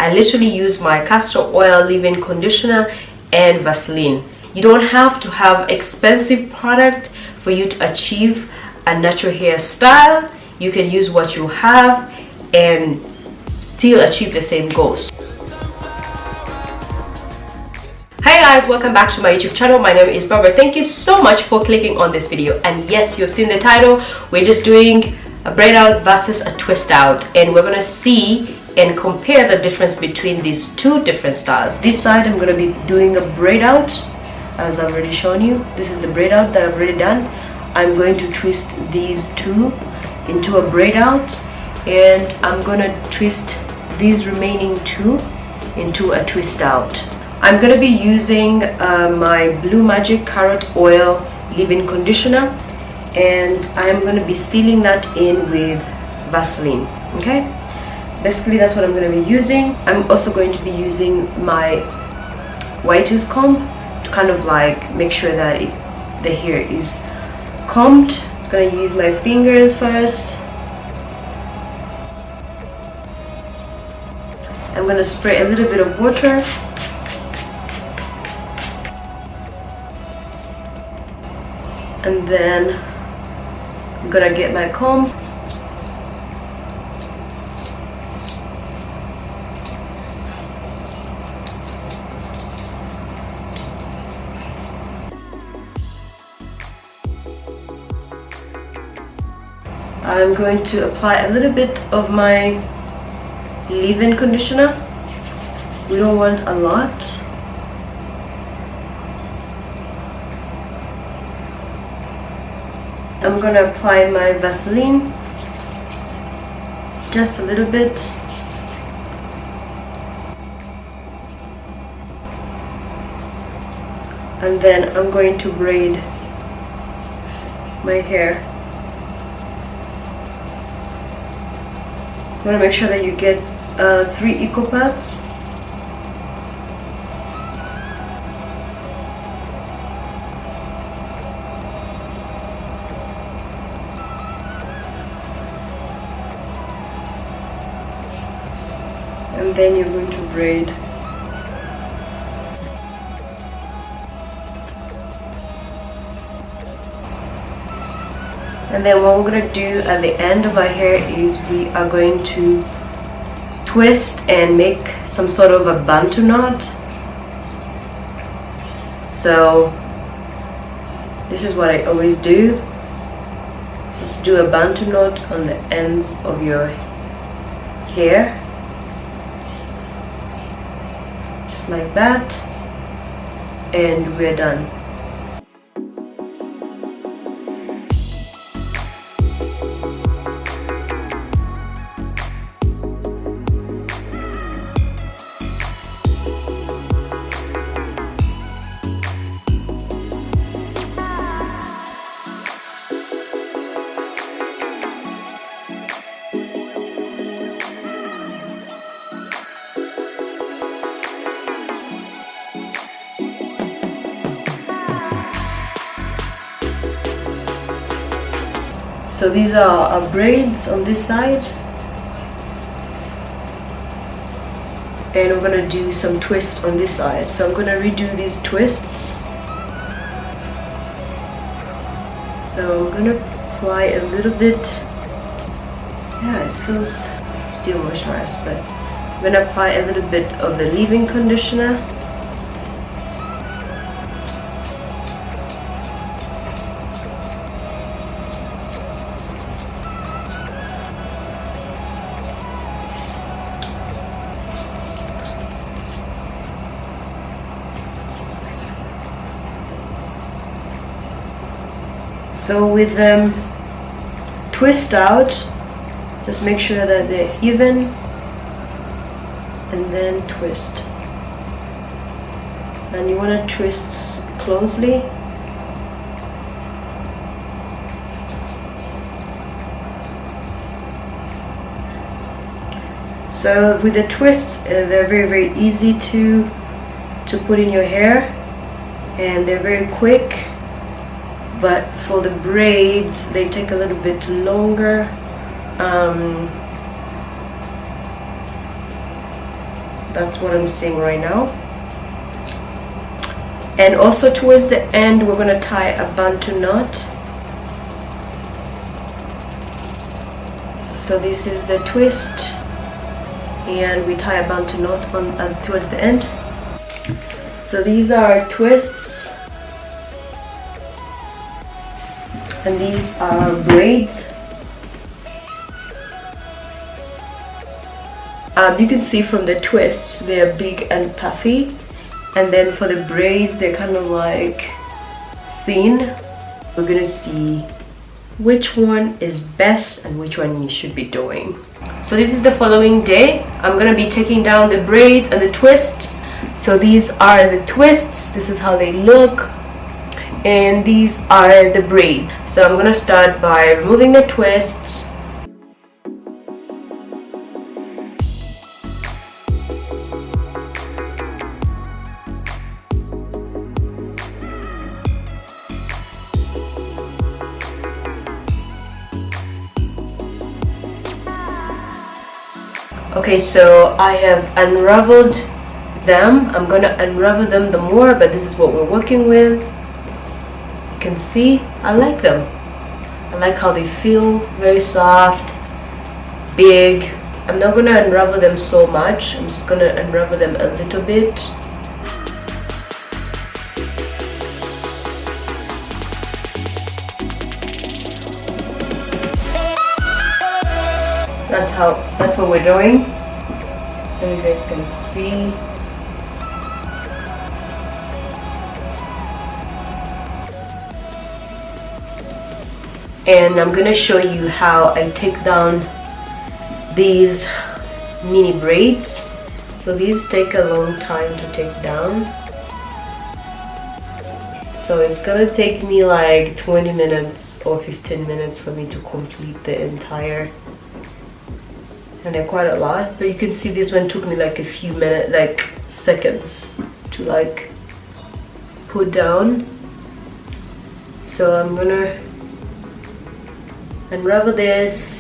I literally use my castor oil leave-in conditioner and Vaseline. You don't have to have expensive product for you to achieve a natural hairstyle. You can use what you have and still achieve the same goals. Hi guys, welcome back to my YouTube channel. My name is Barbara. Thank you so much for clicking on this video. And yes, you've seen the title. We're just doing a braid out versus a twist out, and we're gonna see and compare the difference between these two different styles. This side I'm gonna be doing a braid out, as I've already shown you. This is the braid out that I've already done. I'm going to twist these two into a braid out, and I'm gonna twist these remaining two into a twist out. I'm going to be using my Blue Magic Carrot Oil leave-in conditioner, and I'm going to be sealing that in with Vaseline. Okay, basically that's what I'm going to be using. I'm also going to be using my white tooth comb to kind of like make sure that the hair is combed. It's going to use my fingers first. I'm going to spray a little bit of water. And then I'm gonna get my comb I'm going to apply a little bit of my leave-in conditioner. We don't want a lot. I'm gonna apply my Vaseline, just a little bit. And then I'm going to braid my hair. You wanna make sure that you get 3 equal parts. And then you're going to braid. And then what we're going to do at the end of our hair is we are going to twist and make some sort of a bantu knot. So this is what I always do. Just do a bantu knot on the ends of your hair. Like that, and we're done. So these are our braids on this side, and we're going to do some twists on this side. So I'm going to redo these twists. So I'm going to apply a little bit. Yeah, it feels still moisturized, but I'm going to apply a little bit of the leave-in conditioner. So with them twist out, just make sure that they're even, and then twist. And you want to twist closely. So with the twists, they're very easy to put in your hair, and they're very quick. But for the braids, they take a little bit longer. That's what I'm seeing right now. And also towards the end, we're gonna tie a bantu knot. So this is the twist, and we tie a bantu knot on towards the end. So these are twists, and these are braids. You can see from the twists they're big and puffy, and then for the braids they're kind of like thin. We're gonna see which one is best and which one you should be doing. So this is the following day. I'm gonna be taking down the braids and the twist. So these are the twists, this is how they look, and these are the braids. So I'm gonna start by removing the twists. Okay, so I have unraveled them. I'm gonna unravel them the more, but this is what we're working with. You can see I like them. I like how they feel, very soft, big. I'm not gonna unravel them so much. I'm just gonna unravel them a little bit. That's what we're doing. So you guys can see. And I'm gonna show you how I take down these mini braids. So these take a long time to take down. So it's gonna take me like 20 minutes or 15 minutes for me to complete the entire. And they're quite a lot, but you can see this one took me like a few minutes, like seconds to like put down. So I'm gonna unravel this.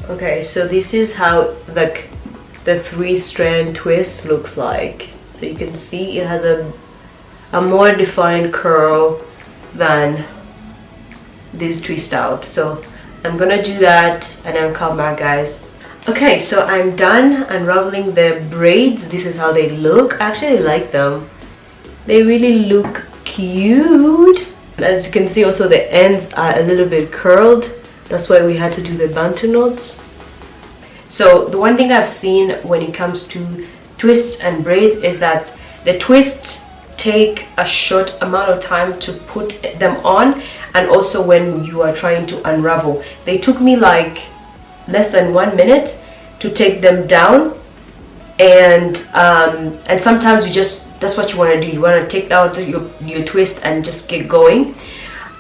Okay, so this is how like the 3-strand twist looks like. So you can see it has a more defined curl than this twist out. So I'm gonna do that and then come back, guys. Okay, so I'm done unraveling the braids. This is how they look. I actually like them. They really look cute. As you can see, also the ends are a little bit curled. That's why we had to do the bantu knots. So the one thing I've seen when it comes to twists and braids is that the twists take a short amount of time to put them on, and also when you are trying to unravel. They took me like less than 1 minute to take them down, and sometimes you just, that's what you want to do. You want to take out your twist and just get going.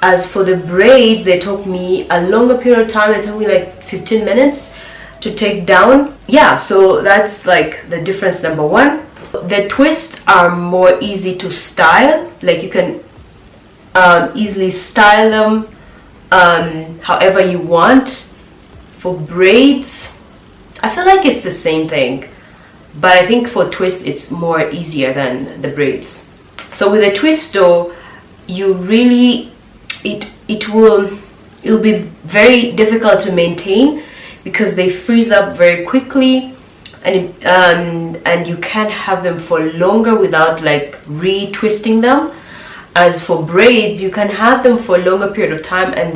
As for the braids, they took me a longer period of time. They took me like 15 minutes to take down. Yeah, so that's like the difference, number one. The twists are more easy to style. Like you can easily style them however you want. For braids, I feel like it's the same thing, but I think for twist it's more easier than the braids. So with a twist though, you really it'll be very difficult to maintain because they freeze up very quickly, and you can't have them for longer without like re-twisting them. As for braids, you can have them for a longer period of time, and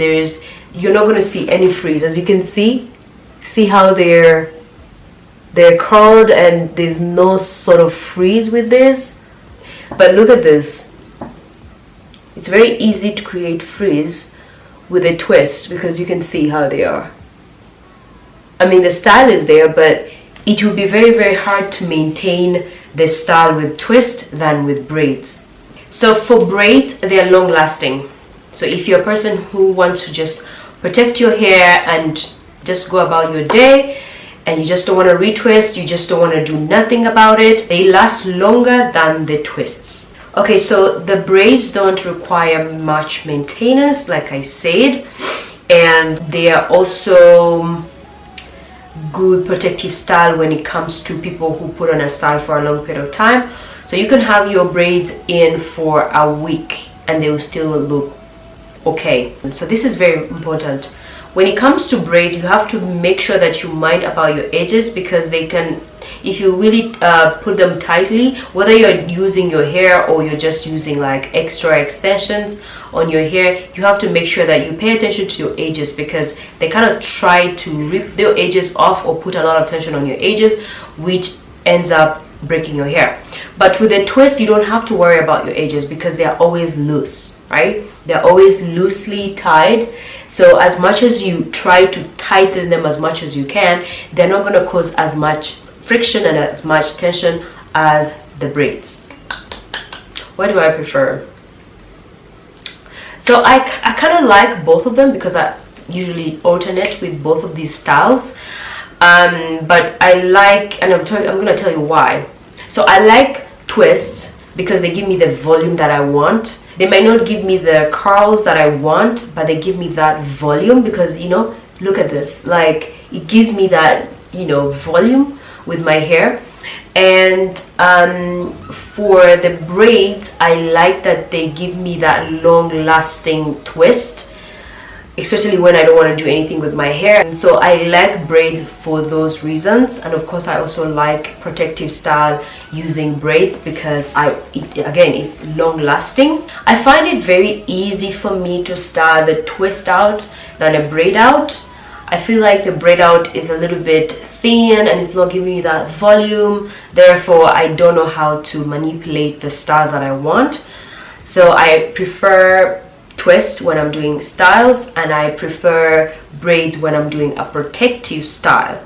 you're not going to see any freeze. As you can see how they're curled and there's no sort of freeze with this. But look at this. It's very easy to create frizz with a twist because you can see how they are. I mean, the style is there, but it will be very, very hard to maintain the style with twist than with braids. So for braids, they are long lasting. So if you're a person who wants to just protect your hair and just go about your day, and you just don't want to retwist, you just don't want to do nothing about it, they last longer than the twists. Okay, so the braids don't require much maintenance, like I said, and they are also good protective style when it comes to people who put on a style for a long period of time. So you can have your braids in for a week and they will still look okay. So this is very important. When it comes to braids, you have to make sure that you mind about your edges, because they can, if you really put them tightly, whether you're using your hair or you're just using like extra extensions on your hair, you have to make sure that you pay attention to your edges, because they kind of try to rip their edges off or put a lot of tension on your edges, which ends up breaking your hair. But with a twist, you don't have to worry about your edges because they are always loose, right? They're always loosely tied. So as much as you try to tighten them as much as you can, they're not going to cause as much friction and as much tension as the braids. What do I prefer? So I kind of like both of them because I usually alternate with both of these styles. But I like, and I'm going to tell you why. So I like twists because they give me the volume that I want. They might not give me the curls that I want, but they give me that volume because, you know, look at this. Like, it gives me that, you know, volume with my hair. And for the braids, I like that they give me that long-lasting twist, especially when I don't want to do anything with my hair. And so I like braids for those reasons. And of course, I also like protective style using braids because again, it's long lasting. I find it very easy for me to style the twist out than a braid out. I feel like the braid out is a little bit thin and it's not giving me that volume. Therefore, I don't know how to manipulate the styles that I want. So I prefer twist when I'm doing styles, and I prefer braids when I'm doing a protective style,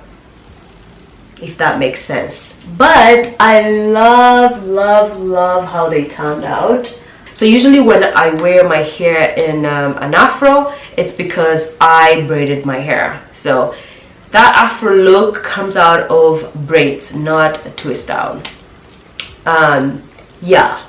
if that makes sense. But I love how they turned out. So usually when I wear my hair in an afro, it's because I braided my hair. So that afro look comes out of braids, not a twist out. Yeah.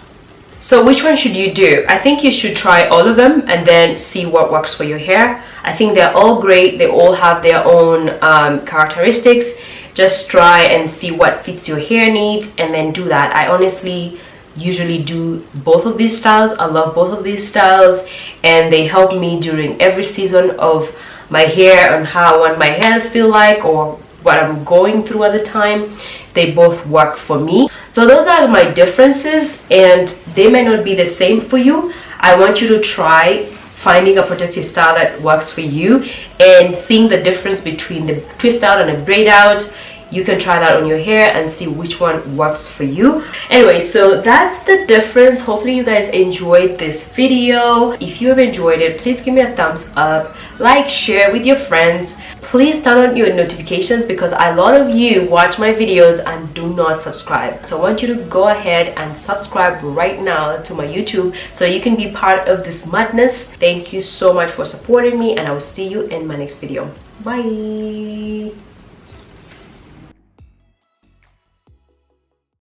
So which one should you do? I think you should try all of them and then see what works for your hair. I think they're all great. They all have their own characteristics. Just try and see what fits your hair needs and then do that. I honestly usually do both of these styles. I love both of these styles, and they help me during every season of my hair and how I want my hair to feel like or what I'm going through at the time. They both work for me. So those are my differences, and they may not be the same for you. I want you to try finding a protective style that works for you and seeing the difference between the twist out and the braid out. You can try that on your hair and see which one works for you. Anyway, so that's the difference. Hopefully you guys enjoyed this video. If you have enjoyed it, please give me a thumbs up, like, share with your friends. Please turn on your notifications because a lot of you watch my videos and do not subscribe. So I want you to go ahead and subscribe right now to my YouTube so you can be part of this madness. Thank you so much for supporting me, and I will see you in my next video. Bye.